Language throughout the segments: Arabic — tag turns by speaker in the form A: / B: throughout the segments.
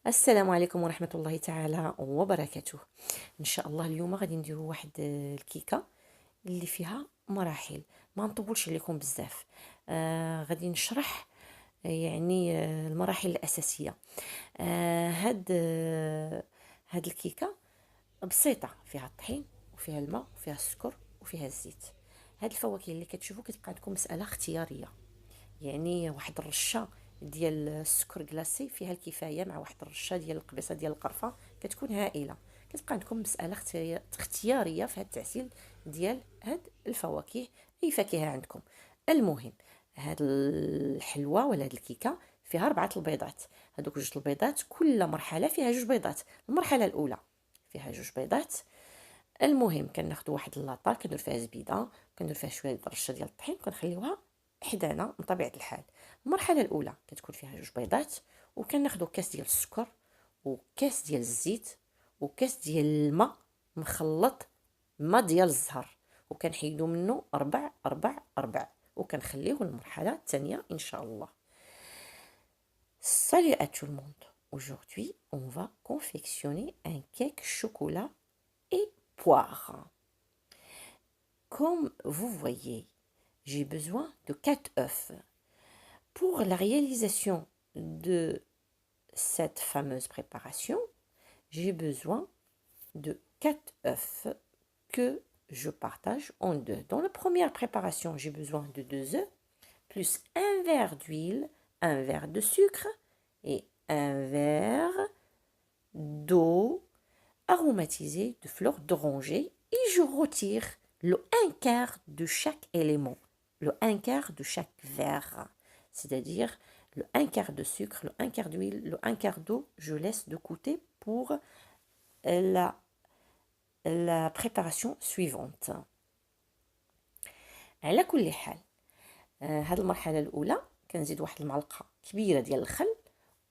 A: السلام عليكم ورحمة الله تعالى وبركاته. ان شاء الله اليوم غادي نديرو واحد الكيكة اللي فيها مراحل. ما نطولش عليكم بزاف. غادي نشرح المراحل الأساسية. هاد الكيكة بسيطة، فيها الطحين وفيها الماء وفيها السكر وفيها الزيت. هاد الفواكه اللي كتشوفوا كتبقى عندكم مسألة اختيارية، يعني واحد الرشه ديال السكر كلاصي فيها الكفايه، مع واحد الرشه ديال القبيصه ديال القرفه كتكون هائله. كتبقى عندكم مساله اختياريه في هذا التعسيل ديال هاد الفواكه، اي فاكهه عندكم. المهم، هاد الحلوه ولا هاد الكيكه فيها 4 البيضات. هادوك 2 البيضات كل مرحله فيها 2 بيضات. المرحله الاولى فيها 2 بيضات. المهم كناخذوا واحد اللاطه كندير فيها زبيده، كندير فيها شويه رشه ديال الطحين وكنخليوها حدانا من طبيعه الحال. المرحله الاولى كتكون فيها 2 بيضات، وكناخذوا كاس ديال السكر وكاس ديال الزيت وكاس ديال الماء مخلط، ما ديال الزهر، وكنحيدو منه ربع ربع ربع، وكنخليوه المرحله الثانيه ان شاء الله. Salut à tout le monde. Aujourd'hui, on va confectionner un cake chocolat et poire. Comme vous voyez, j'ai besoin de 4 œufs. Pour la réalisation de cette fameuse préparation, j'ai besoin de 4 œufs que je partage en deux. Dans la première préparation, j'ai besoin de 2 œufs, plus un verre d'huile, un verre de sucre et un verre d'eau aromatisée de fleurs d'oranger, et je retire le 1/4 de chaque élément, le 1/4 de chaque verre, c'est-à-dire le 1/4 de sucre, le 1/4 d'huile, le 1/4 d'eau, je laisse de côté pour la, la préparation suivante. على كل حال، هاد المرحلة الأولى كنزيد واحد المعلقة كبيرة ديال الخل،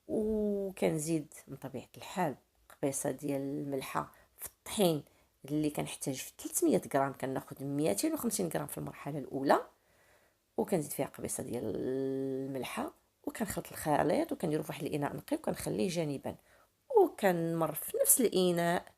A: وكنزيد من طبيعة الحال قبيصة ديال الملحة في الطحين اللي كنحتاج في 300 غرام، كناخذ 250 غرام في المرحلة الأولى، وكنزيد فيها قبيصة ديال الملحة، وكنخلط الخليط وكنديرو في واحد الإناء نقي وكنخليه جانبا، وكنمر في نفس الإناء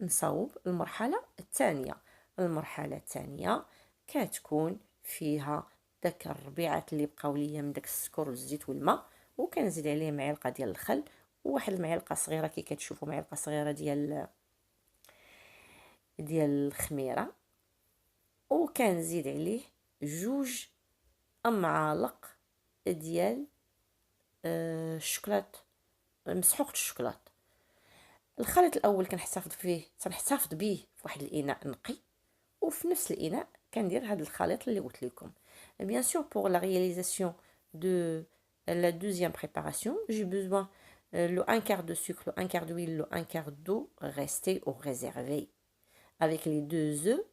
A: نصاوب المرحلة الثانية. المرحلة الثانية كتكون فيها داك الربيعات اللي بقاو ليا من داك السكر والزيت والماء، وكنزيد عليه معلقه ديال الخل وواحد المعلقه صغيره كي كتشوفوا معلقه صغيره ديال الخميره، وكنزيد عليه 2 معالق ديال الشوكولات، مسحوق الشوكولات. الخليط الاول تنحتفظ به في واحد الاناء نقي، وفي نفس الاناء كندير هذا الخليط اللي قلت لكم. Bien sûr, pour la réalisation de la deuxième préparation, j'ai besoin le 1/4 de sucre, le 1/4 d'huile, le 1/4 d'eau resté ou réservé avec les 2 œufs,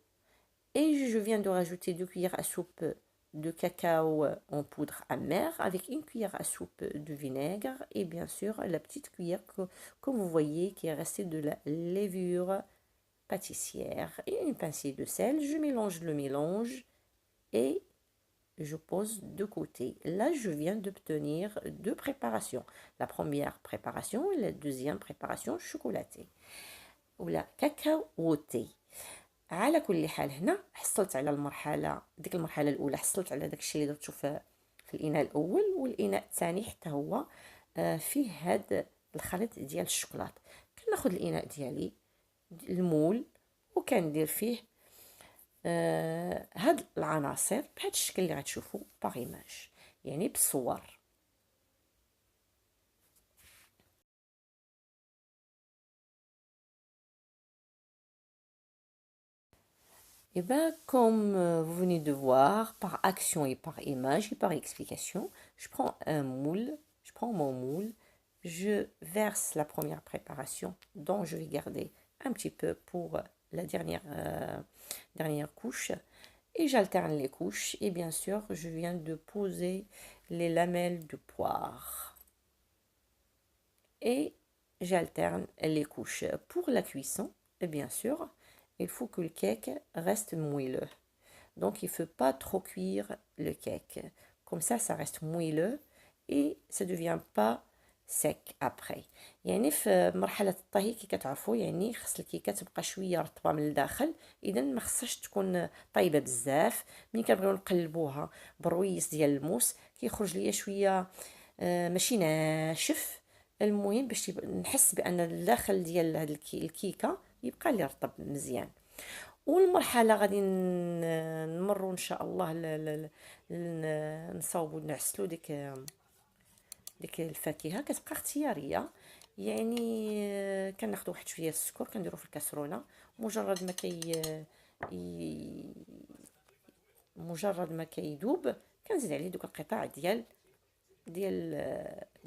A: et je viens de rajouter 2 cuillères à soupe de cacao en poudre amère avec 1 cuillère à soupe de vinaigre, et bien sûr la petite cuillère que vous voyez qui est restée de la levure pâtissière et une pincée de sel. Je mélange le mélange et je pose de côté. Là, je viens d'obtenir 2 préparations. La première préparation et la deuxième préparation chocolatée ولا كاكاوتي. على كل حال هنا حصلت على ديك المرحله الاولى، حصلت على داك الشيء اللي درتو في الاناء الاول، والاناء الثاني حتى هو فيه هاد الخليط ديال الشوكولات. كناخذ الاناء ديالي المول وكندير فيه هاد العناصر بهذا الشكل اللي غتشوفوا باغ ايماج، يعني بالصور. Et bien, comme vous venez de voir, par action et par image et par explication, je prends mon moule, je verse la première préparation dont je vais garder un petit peu pour la dernière couche, et j'alterne les couches, et bien sûr je viens de poser les lamelles de poire et j'alterne les couches. Pour la cuisson, et bien sûr il faut que le cake reste moelleux, donc il ne faut pas trop cuire le cake, comme ça reste moelleux et ça ne devient pas سيك ابخي. يعني في مرحله الطهي كي كتعرفوا يعني خص الكيكه تبقى شويه رطبه من الداخل، اذا ما خصهاش تكون طايبه بزاف. ملي كنبغيو نقلبوها بالرويس ديال الموس كيخرج ليا شويه ماشي ناشف. المهم باش نحس بان الداخل ديال هاد الكيكه يبقى لي رطب مزيان. والمرحله غادي نمروا ان شاء الله نصاوبوا نعسلوا ديك الفاكهه. كتبقى اختياريه، يعني كناخذ واحد شويه السكر كنديرو في الكاسرونه. مجرد ما ي- مجرد ما كيذوب كنزيد عليه دوك القطع ديال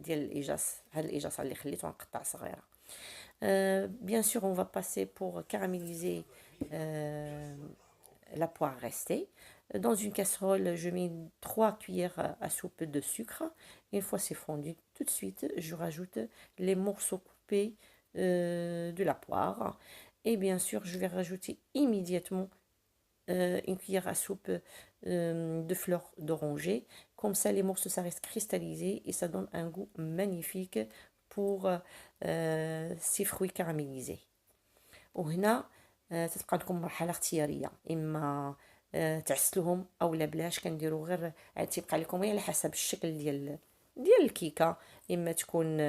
A: الاجاص. هاد الاجاص اللي خليته نقطع صغيره. Bien sûr, on va passer pour caraméliser la poire restée. Dans une casserole, je mets 3 cuillères à soupe de sucre. Une fois c'est fondu, tout de suite, je rajoute les morceaux coupés de la poire. Et bien sûr, je vais rajouter immédiatement une cuillère à soupe de fleurs d'oranger. Comme ça, les morceaux, ça reste cristallisé et ça donne un goût magnifique pour ces fruits caramélisés. وهنا تتبقى لكم مرحله اختياريه، اما تعسلوهم او لا بلاش. كنديروا غير تيبقى لكم غير على حسب الشكل ديال الكيكه. اما تكون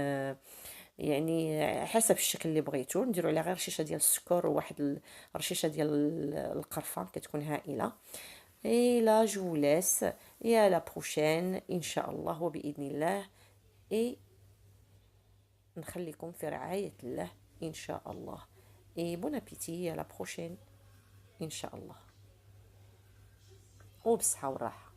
A: يعني حسب الشكل اللي بغيتو. نديروا عليها غير رشيشه ديال السكر وواحد الرشيشه ديال القرفه كتكون هائله. اي لا جو لاس يا لا بروشين ان شاء الله وباذن الله. اي نخليكم في رعايه الله ان شاء الله. اي بون ابيتي، يا لا بروشين ان شاء الله، وبصحه وراحه.